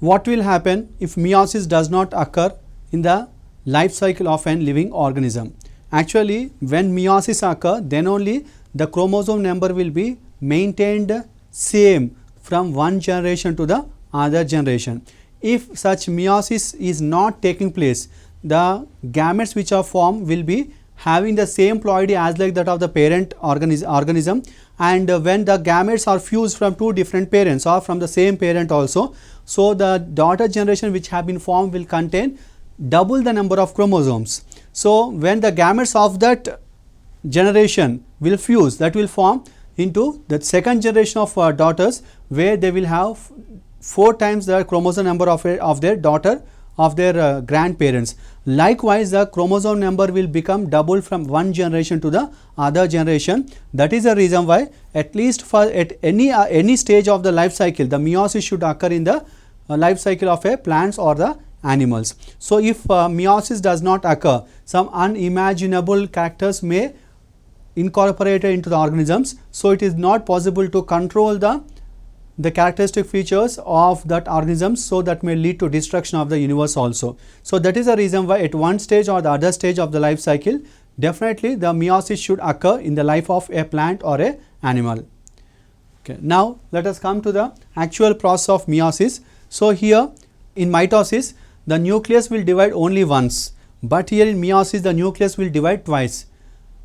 what will happen if meiosis does not occur in the life cycle of an living organism? Actually, when meiosis occur, then only the chromosome number will be maintained same from one generation to the other generation. If such meiosis is not taking place, the gametes which are formed will be having the same ploidy as like that of the parent organism, and when the gametes are fused from two different parents or from the same parent also, so the daughter generation which have been formed will contain double the number of chromosomes. So when the gametes of that generation will fuse, that will form into the second generation of daughters, where they will have 4 times the chromosome number of their daughter of their grandparents. Likewise, the chromosome number will become double from one generation to the other generation. That is the reason why at least for at any stage of the life cycle, the meiosis should occur in the life cycle of a plants or the animals. So if meiosis does not occur, some unimaginable characters may incorporate into the organisms. So it is not possible to control the characteristic features of that organism, so that may lead to destruction of the universe also. So that is the reason why at one stage or the other stage of the life cycle, definitely the meiosis should occur in the life of a plant or a animal. Okay. Now let us come to the actual process of meiosis. So here in mitosis, the nucleus will divide only once, but here in meiosis the nucleus will divide twice,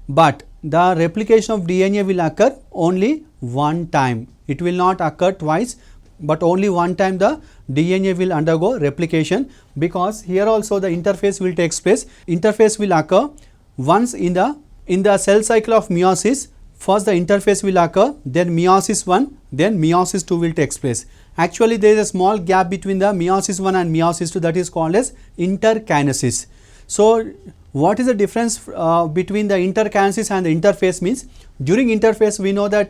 but the replication of DNA will occur only one time. It will not occur twice, but only one time the DNA will undergo replication, because here also the interphase will take place. Interphase will occur once in the cell cycle of meiosis. First the interphase will occur, then meiosis 1, then meiosis 2 will take place. Actually there is a small gap between the meiosis 1 and meiosis 2, that is called as interkinesis. So what is the difference between the interkinesis and the interphase means? During interphase we know that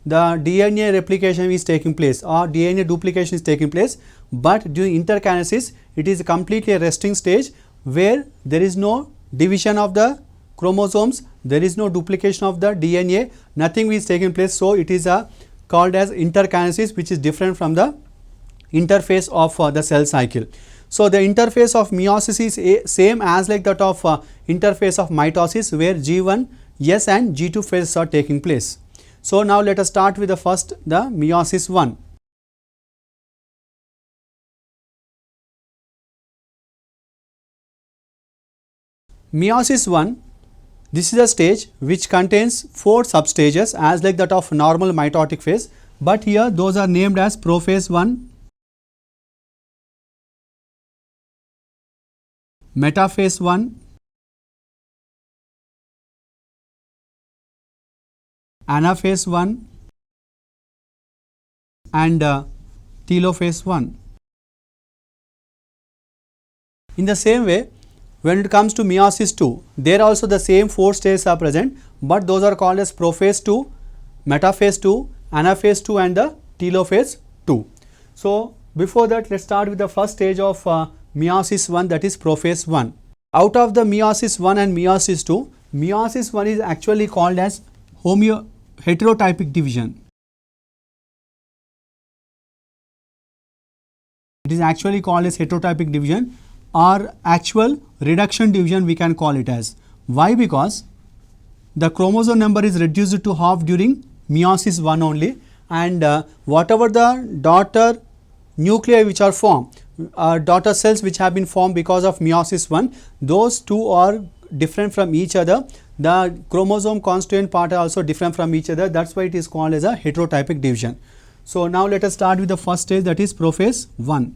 the DNA replication is taking place or DNA duplication is taking place, but during interkinesis it is completely a resting stage where there is no division of the chromosomes, there is no duplication of the DNA, nothing is taking place. So it is called as interkinesis, which is different from the interphase of the cell cycle. So the interphase of meiosis is same as like that of interphase of mitosis, where G1, S and G2 phases are taking place. So now let us start with the first, the meiosis 1. Meiosis 1, this is a stage which contains 4 substages as like that of normal mitotic phase, but here those are named as prophase 1, metaphase 1, anaphase 1 and telophase 1. In the same way, when it comes to meiosis 2, there also the same 4 stages are present, but those are called as prophase 2, metaphase 2, anaphase 2 and the telophase 2. So before that, let's start with the first stage of meiosis 1, that is prophase 1. Out of the meiosis 1 and meiosis 2, meiosis 1 is actually called as heterotypic division. It is actually called as heterotypic division or actual reduction division, we can call it as. Why? Because the chromosome number is reduced to half during meiosis 1 only, and whatever the daughter nuclei which are formed, daughter cells which have been formed because of meiosis 1, those two are different from each other. The chromosome constituent part are also different from each other. That's why it is called as a heterotypic division. So now let us start with the first stage, that is prophase 1.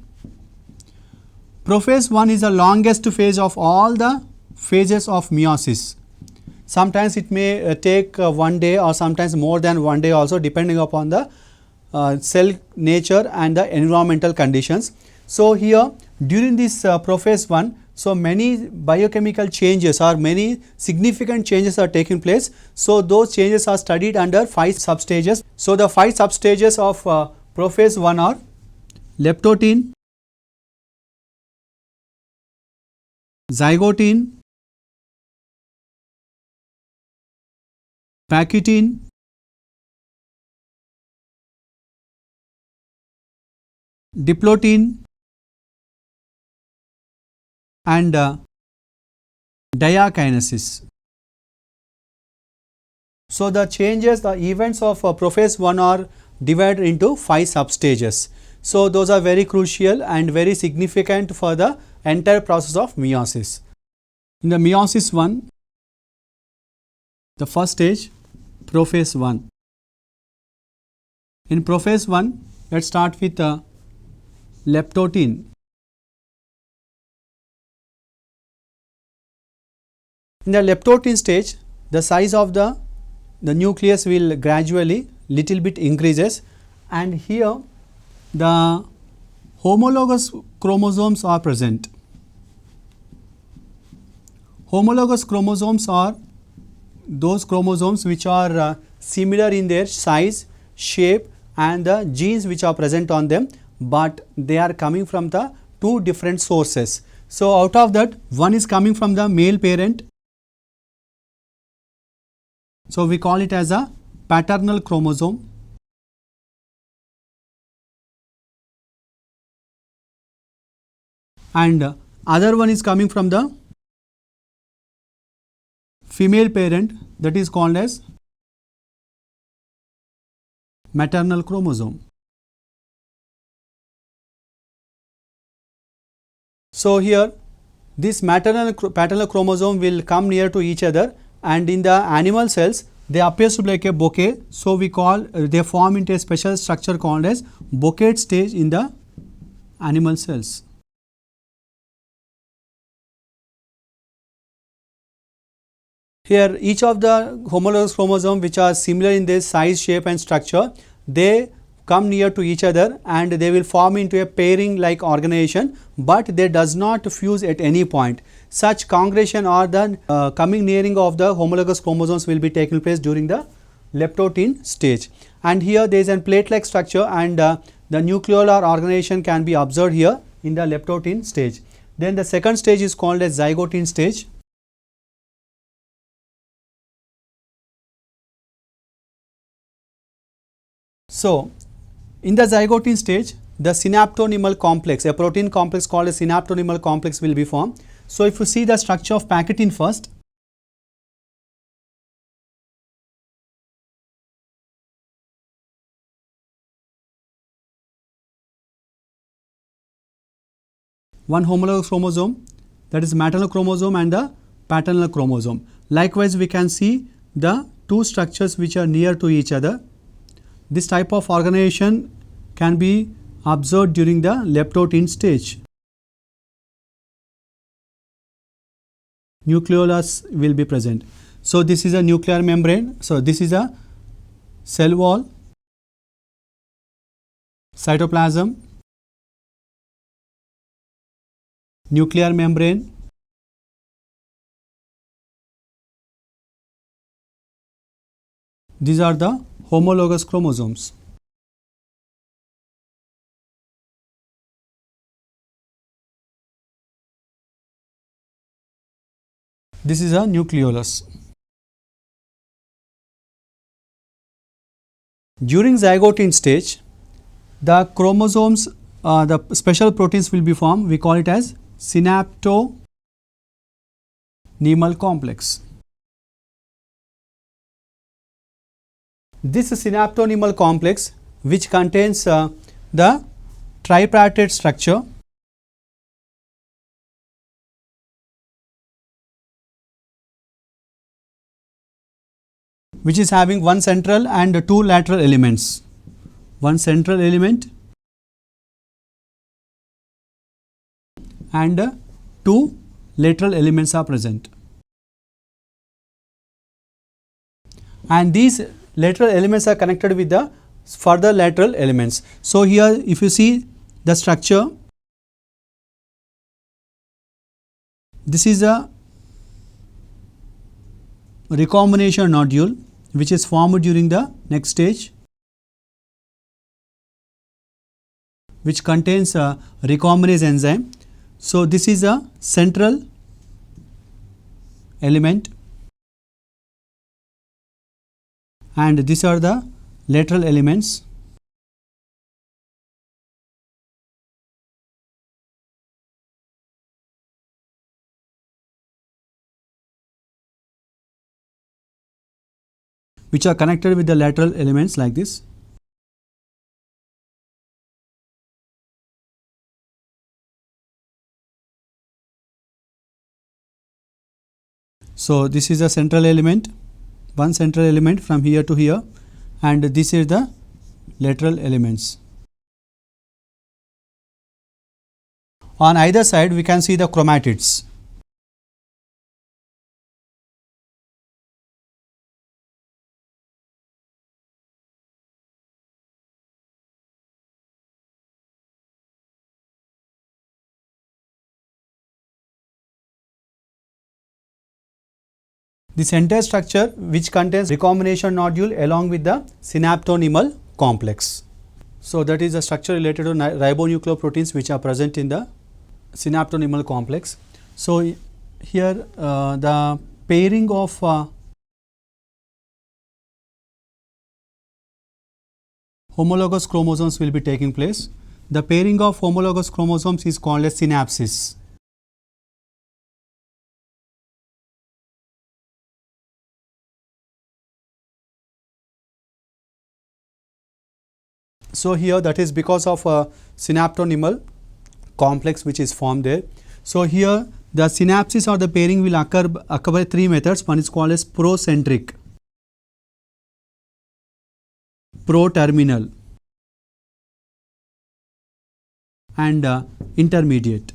Prophase 1 is the longest phase of all the phases of meiosis. Sometimes it may take 1 day or sometimes more than 1 day also, depending upon the cell nature and the environmental conditions. So here during this prophase 1, so many biochemical changes or many significant changes are taking place. So those changes are studied under 5 substages. So the 5 substages of prophase 1 are leptotene, zygotene, pachytene, diplotene, and diakinesis. So the changes, the events of prophase 1 are divided into 5 substages. So those are very crucial and very significant for the entire process of meiosis. In the meiosis 1, the first stage, prophase 1. In prophase 1, let's start with leptotin. In the leptotin stage, the size of the nucleus will gradually little bit increases, and here the homologous chromosomes are present. Homologous chromosomes are those chromosomes which are similar in their size, shape and the genes which are present on them, but they are coming from the two different sources. So out of that, one is coming from the male parent. So we call it as a paternal chromosome, and other one is coming from the female parent, that is called as maternal chromosome. So here this paternal chromosome will come near to each other, and in the animal cells they appear to be like a bouquet. So we call they form into a special structure called as bouquet stage in the animal cells. Here each of the homologous chromosome which are similar in their size, shape and structure, they come near to each other and they will form into a pairing like organization, but they does not fuse at any point. Such congregation or the coming nearing of the homologous chromosomes will be taking place during the leptotin stage. And here there is a plate-like structure, and the nucleolar organization can be observed here in the leptotin stage. Then the second stage is called as zygotin stage. So in the zygotin stage, the synaptonymal complex, a protein complex called a synaptonymal complex will be formed. So if you see the structure of packaging first, one homologous chromosome, that is maternal chromosome and the paternal chromosome. Likewise, we can see the two structures which are near to each other. This type of organization can be observed during the leptotin stage. Nucleolus will be present. So this is a nuclear membrane. So this is a cell wall, cytoplasm, nuclear membrane, these are the homologous chromosomes. This is a nucleolus. During zygotin stage, the chromosomes, the special proteins will be formed. We call it as synaptonymal complex. This synaptonymal complex, which contains the tripartite structure, which is having one central and two lateral elements. One central element and two lateral elements are present. And these lateral elements are connected with the further lateral elements. So here if you see the structure, this is a recombination nodule which is formed during the next stage, which contains a recombinase enzyme. So this is a central element and these are the lateral elements. which are connected with the lateral elements like this. So this is a central element, one central element from here to here, and this is the lateral elements. On either side we can see the chromatids. This entire structure which contains recombination nodule along with the synaptonymal complex. So that is a structure related to ribonucleoproteins which are present in the synaptonymal complex. So here the pairing of homologous chromosomes will be taking place. The pairing of homologous chromosomes is called as synapsis. So here that is because of a synaptonymal complex which is formed there. So here the synapsis or the pairing will occur by three methods. One is called as procentric, pro-terminal, and intermediate.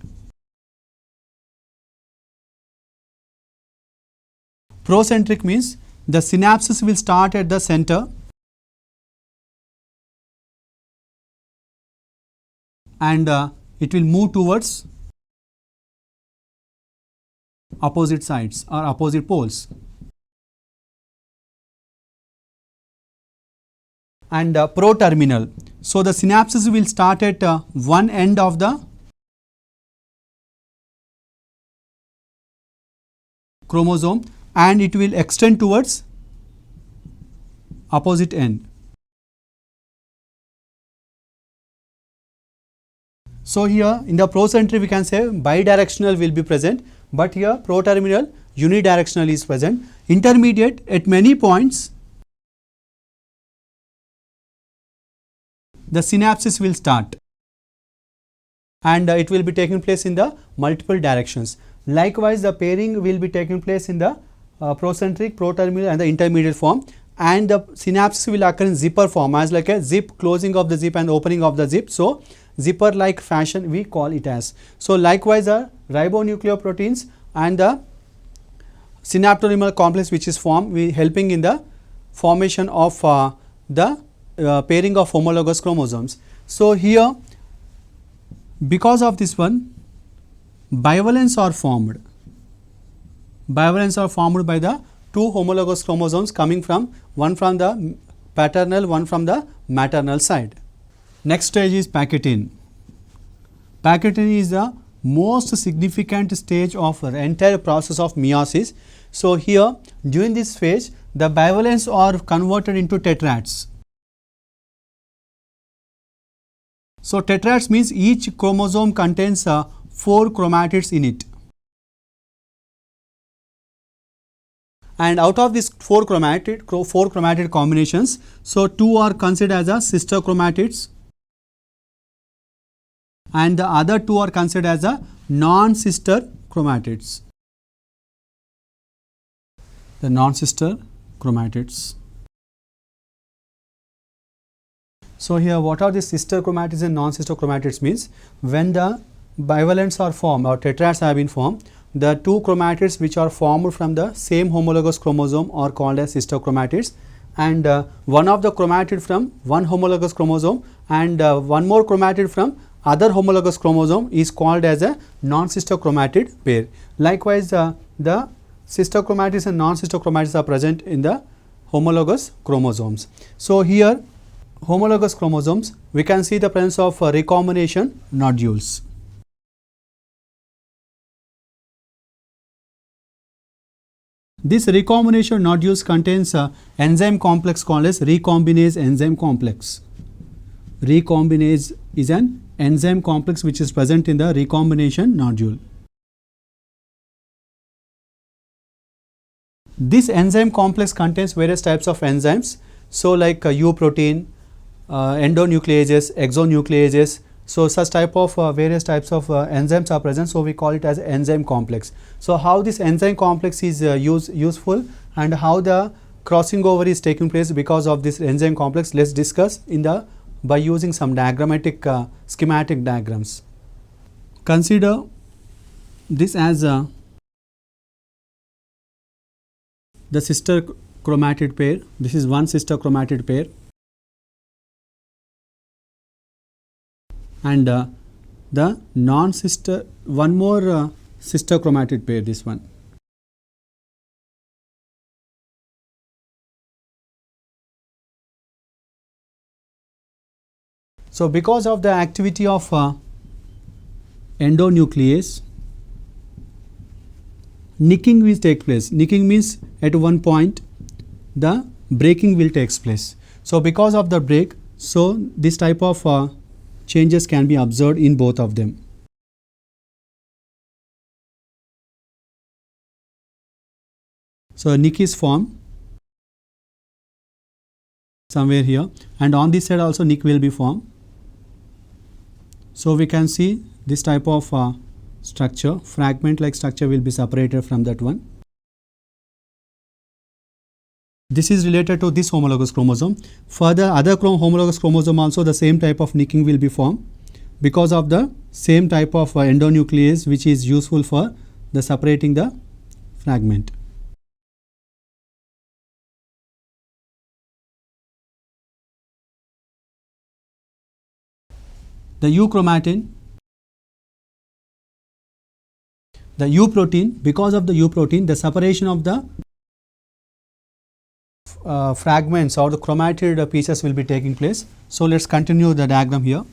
Procentric means the synapsis will start at the center and it will move towards opposite sides or opposite poles. And pro-terminal. So the synapsis will start at one end of the chromosome and it will extend towards opposite end. So here in the procentric we can say bidirectional will be present, but here pro-terminal unidirectional is present. Intermediate, at many points the synapsis will start and it will be taking place in the multiple directions. Likewise the pairing will be taking place in the procentric, pro-terminal and the intermediate form, and the synapsis will occur in zipper form as like a zip, closing of the zip and opening of the zip. So zipper like fashion we call it as. So likewise the ribonucleoproteins and the synaptonymal complex which is formed we helping in the formation of the pairing of homologous chromosomes. So here because of this one bivalents are formed. Bivalents are formed by the two homologous chromosomes coming from one from the paternal, one from the maternal side. Next stage is packaging. Packaging is the most significant stage of the entire process of meiosis. So here during this phase the bivalents are converted into tetrads. So tetrads means each chromosome contains 4 chromatids in it. And out of these 4 chromatid combinations, so 2 are considered as a sister chromatids and the other 2 are considered as a non-sister chromatids. The non-sister chromatids. So here what are the sister chromatids and non-sister chromatids means when the bivalents are formed or tetrads have been formed, the 2 chromatids which are formed from the same homologous chromosome are called as sister chromatids, and one of the chromatid from one homologous chromosome and one more chromatid from other homologous chromosome is called as a non-sister chromatid pair. Likewise the sister chromatids and non-sister chromatids are present in the homologous chromosomes. So here homologous chromosomes we can see the presence of recombination nodules. This recombination nodules contains a enzyme complex called as recombinase enzyme complex. Recombinase is an enzyme complex which is present in the recombination nodule. This enzyme complex contains various types of enzymes. So, like U protein, endonucleases, exonucleases. So, such type of various types of enzymes are present. So, we call it as enzyme complex. So, how this enzyme complex is useful and how the crossing over is taking place because of this enzyme complex, let's discuss in the by using some diagrammatic schematic diagrams. Consider this as the sister chromatid pair. This is one sister chromatid pair, and the non-sister, one more sister chromatid pair, this one. So, because of the activity of endonuclease, nicking will take place. Nicking means at one point the breaking will take place. So, because of the break, so this type of changes can be observed in both of them. So, nick is formed somewhere here, and on this side also nick will be formed. So, we can see this type of structure, fragment like structure will be separated from that one. This is related to this homologous chromosome. Further, other homologous chromosome also the same type of nicking will be formed because of the same type of endonuclease which is useful for the separating the fragment. The U chromatin, the U protein, because of the U protein, the separation of the fragments or the chromatid pieces will be taking place. So, let us continue the diagram here.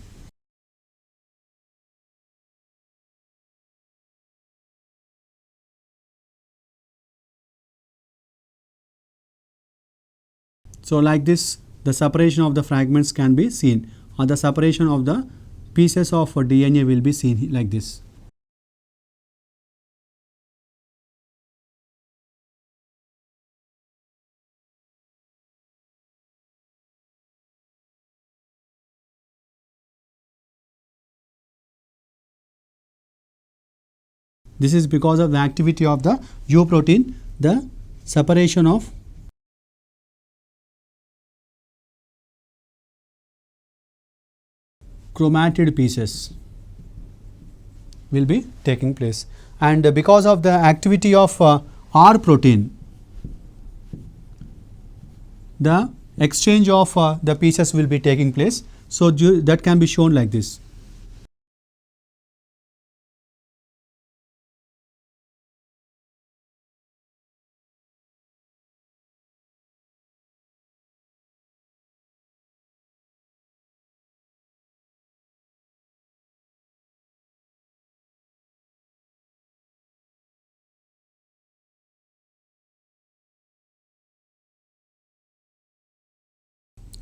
So, like this, the separation of the fragments can be seen, or the separation of the pieces of DNA will be seen like this. This is because of the activity of the U protein, the separation of chromatid pieces will be taking place, and because of the activity of R protein, the exchange of the pieces will be taking place. So, that can be shown like this.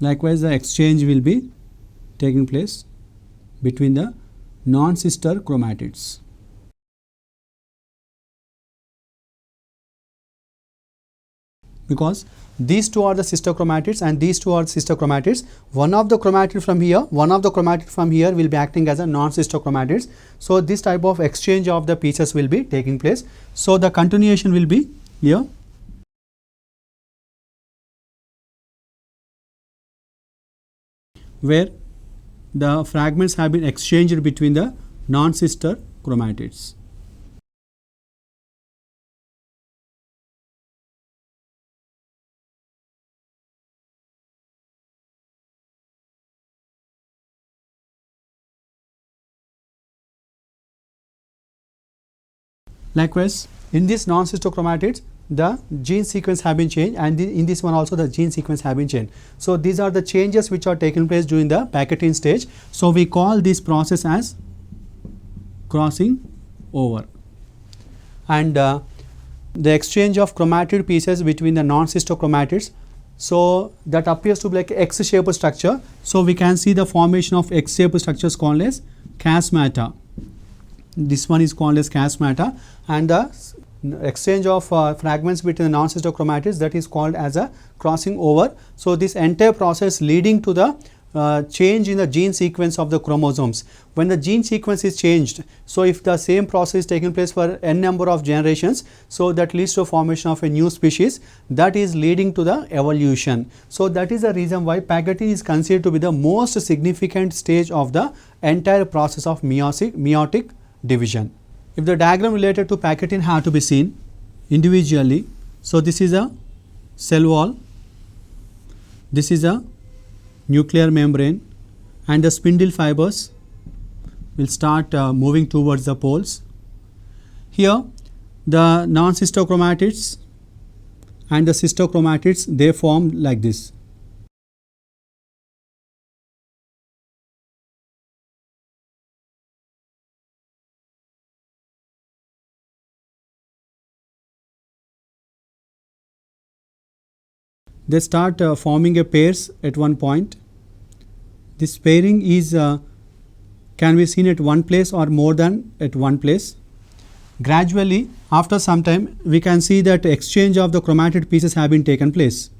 Likewise, the exchange will be taking place between the non-sister chromatids. Because these two are the sister chromatids and these two are sister chromatids. One of the chromatid from here, one of the chromatid from here will be acting as a non-sister chromatids. So, this type of exchange of the pieces will be taking place. So, the continuation will be here. Where the fragments have been exchanged between the non-sister chromatids. Likewise, in this non-sister chromatids, the gene sequence have been changed, and in this one also the gene sequence have been changed. So, these are the changes which are taking place during the packaging stage. So, we call this process as crossing over, and the exchange of chromatid pieces between the non-sister chromatids. So, that appears to be like X-shaped structure. So, we can see the formation of X-shaped structures called as chiasmata. This one is called as chiasmata, and the exchange of fragments between the non-sister chromatids, that is called as a crossing over. So this entire process leading to the change in the gene sequence of the chromosomes. When the gene sequence is changed, so if the same process is taking place for n number of generations, so that leads to formation of a new species, that is leading to the evolution. So that is the reason why packaging is considered to be the most significant stage of the entire process of meiotic division. If the diagram related to packaging have to be seen individually, so this is a cell wall, this is a nuclear membrane, and the spindle fibers will start moving towards the poles. Here the non-sister chromatids and the sister chromatids, they form like this. They start forming a pairs at one point. This pairing is can be seen at one place or more than at one place. Gradually, after some time, we can see that exchange of the chromatid pieces have been taken place.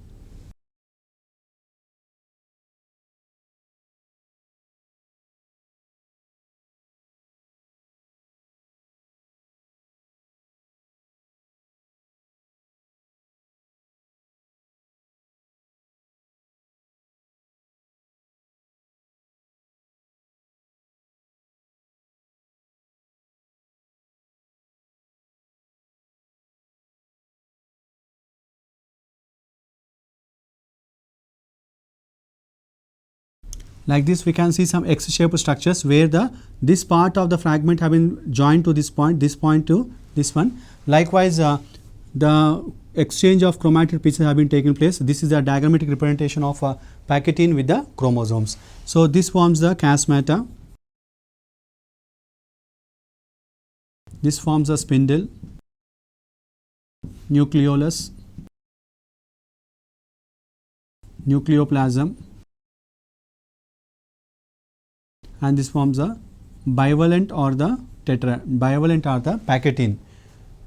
Like this, we can see some X-shaped structures where this part of the fragment have been joined to this point to this one. Likewise, the exchange of chromatid pieces have been taking place. This is the diagrammatic representation of packaging with the chromosomes. So this forms the chiasmata. This forms the spindle, nucleolus, nucleoplasm, and this forms a bivalent or the packaging.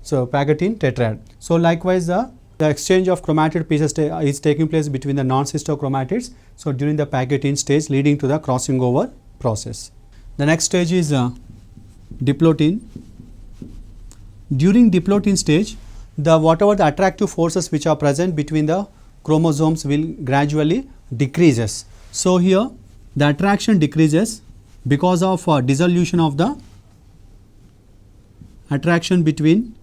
So packaging tetrad. So likewise, the exchange of chromatid pieces is taking place between the non-sister chromatids. So during the packaging stage, leading to the crossing over process. The next stage is diplotin. During diplotin stage, whatever the attractive forces which are present between the chromosomes will gradually decreases. So here the attraction decreases because of dissolution of the attraction between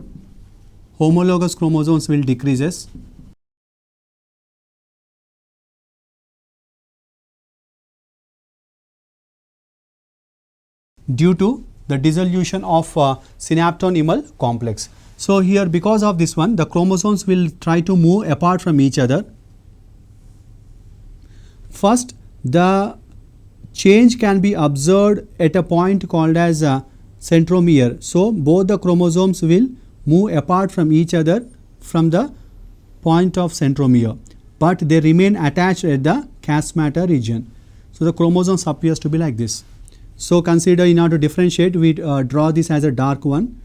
homologous chromosomes will decreases. Due to the dissolution of synaptonymal complex. So here, because of this one, the chromosomes will try to move apart from each other. First, the change can be observed at a point called as centromere. So both the chromosomes will move apart from each other from the point of centromere, but they remain attached at the chiasmata region. So the chromosomes appears to be like this. So consider, in order to differentiate, we draw this as a dark one.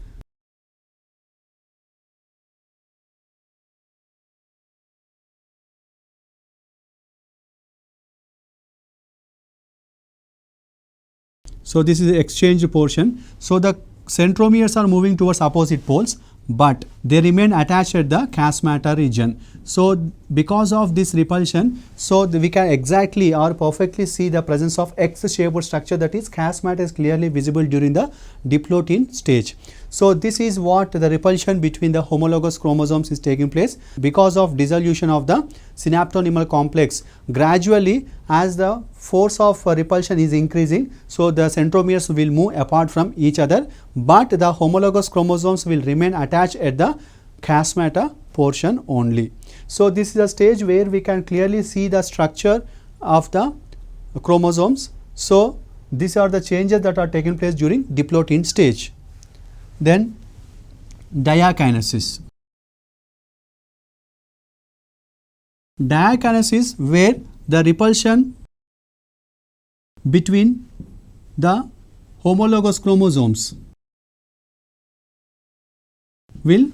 So this is the exchange portion. So the centromeres are moving towards opposite poles, but they remain attached at the chiasmata region. So because of this repulsion, so we can exactly or perfectly see the presence of X-shaped structure, that is chiasmata is clearly visible during the diplotin stage. So this is what the repulsion between the homologous chromosomes is taking place because of dissolution of the synaptonymal complex. Gradually, as the force of repulsion is increasing, so the centromeres will move apart from each other, but the homologous chromosomes will remain attached at the chiasmata portion only. So this is a stage where we can clearly see the structure of the chromosomes. So these are the changes that are taking place during diplotin stage. Then diakinesis. Diakinesis, where the repulsion between the homologous chromosomes will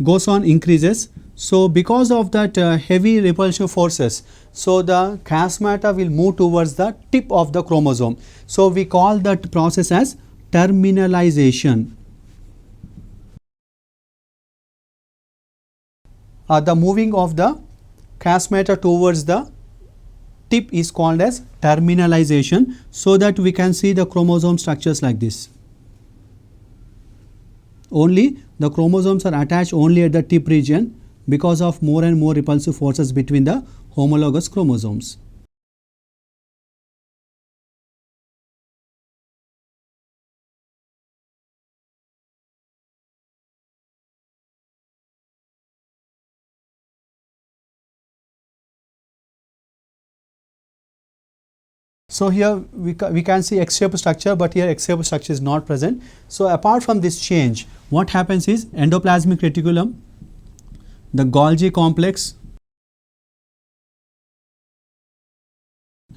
goes on increases. So because of that heavy repulsive forces, so the chiasmata will move towards the tip of the chromosome. So we call that process as terminalization. The moving of the chiasmata towards the tip is called as terminalization, so that we can see the chromosome structures like this. Only the chromosomes are attached only at the tip region because of more and more repulsive forces between the homologous chromosomes. So here we can see X-shaped structure, but here X-shaped structure is not present. So apart from this change, what happens is endoplasmic reticulum, the Golgi complex,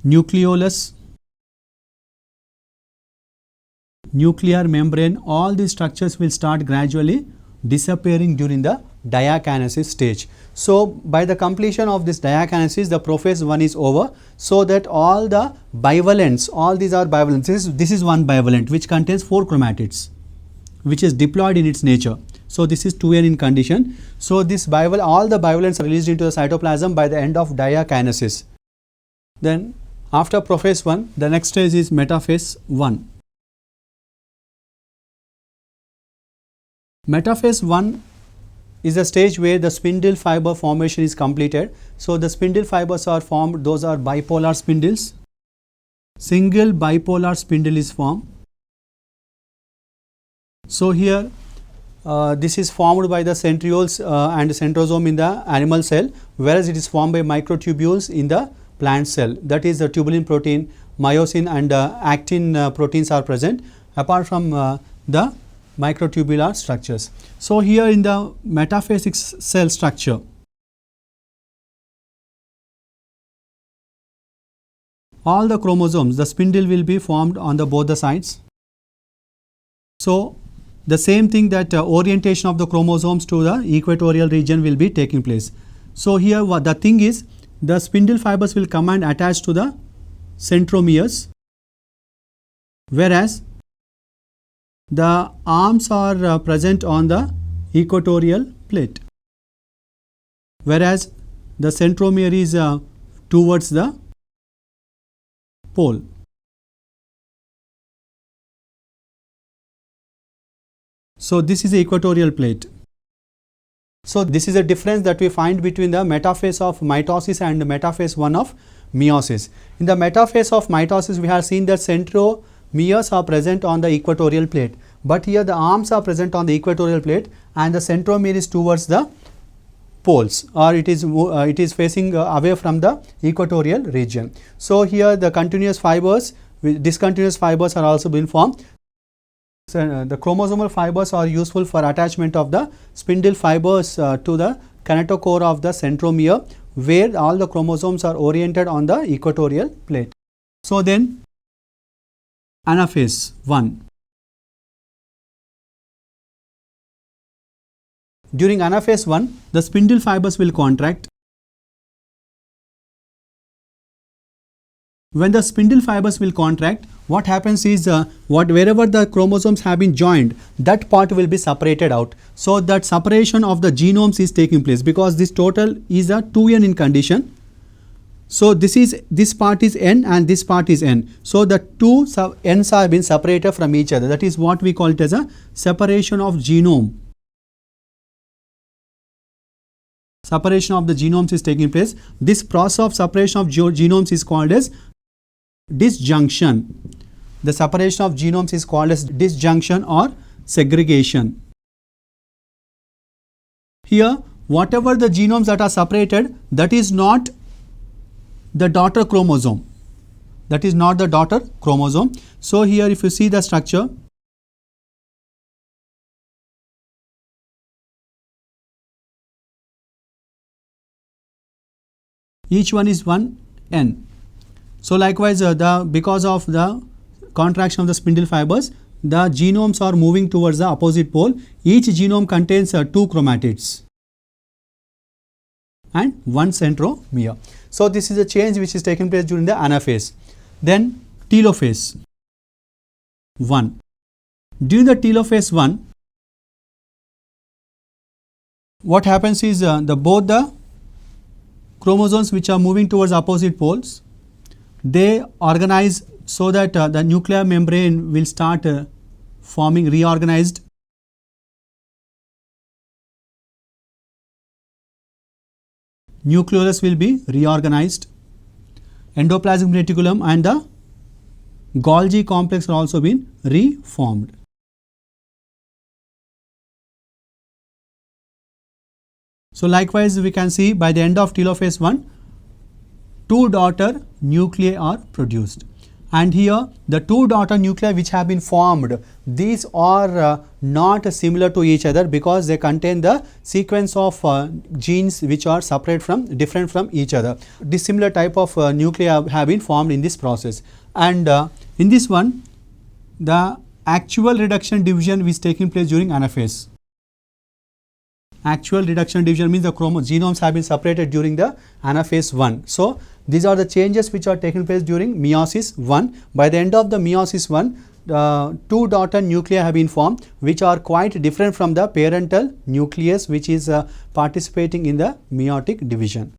nucleolus, nuclear membrane, all these structures will start gradually disappearing during the diakinesis stage. So by the completion of this diakinesis, the prophase 1 is over, so that all the bivalents, all these are bivalents. This is one bivalent which contains 4 chromatids, which is diploid in its nature. So this is 2n in condition. So this all the bivalents are released into the cytoplasm by the end of diakinesis. Then after prophase 1, the next stage is metaphase 1. Metaphase 1 is a stage where the spindle fiber formation is completed. So the spindle fibers are formed, those are bipolar spindles. Single bipolar spindle is formed. So here this is formed by the centrioles and centrosome in the animal cell, whereas it is formed by microtubules in the plant cell. That is the tubulin protein, myosin and actin proteins are present, apart from the microtubular structures. So here in the metaphasic cell structure, all the chromosomes, the spindle will be formed on the both the sides. So the same thing, that orientation of the chromosomes to the equatorial region will be taking place. So here what the thing is, the spindle fibers will come and attach to the centromeres, whereas the arms are present on the equatorial plate, whereas the centromere is towards the pole. So this is the equatorial plate. So this is a difference that we find between the metaphase of mitosis and the metaphase 1 of meiosis. In the metaphase of mitosis, we have seen that centromeres are present on the equatorial plate, but here the arms are present on the equatorial plate and the centromere is towards the poles, or it is facing away from the equatorial region. So here the continuous fibers, discontinuous fibers are also being formed. So the chromosomal fibers are useful for attachment of the spindle fibers to the kinetochore of the centromere, where all the chromosomes are oriented on the equatorial plate. So then anaphase 1. During anaphase 1, the spindle fibers will contract. When the spindle fibers will contract, what happens is wherever the chromosomes have been joined, that part will be separated out. So that separation of the genomes is taking place, because this total is a 2n in condition. So this part is n and this part is n. So the two n's have been separated from each other. That is what we call it as a separation of genome. Separation of the genomes is taking place. This process of separation of genomes is called as disjunction. The separation of genomes is called as disjunction or segregation. Here, whatever the genomes that are separated, that is not the daughter chromosome. That is not the daughter chromosome. So here if you see the structure, each one is 1n. So likewise because of the contraction of the spindle fibers, the genomes are moving towards the opposite pole. Each genome contains 2 chromatids and 1 centromere. So this is a change which is taking place during the anaphase. Then telophase 1. During the telophase 1, what happens is both the chromosomes which are moving towards opposite poles, they organize so that the nuclear membrane will start forming reorganized. Nucleolus will be reorganized. Endoplasmic reticulum and the Golgi complex are also been reformed. So likewise we can see by the end of telophase 1, 2 daughter nuclei are produced. And here the 2 daughter nuclei which have been formed, these are not similar to each other because they contain the sequence of genes which are different from each other. Dissimilar type of nuclei have been formed in this process. And in this one, the actual reduction division is taking place during anaphase. Actual reduction division means the genomes have been separated during the anaphase 1. So these are the changes which are taking place during meiosis 1. By the end of the meiosis 1, 2 daughter nuclei have been formed which are quite different from the parental nucleus which is participating in the meiotic division.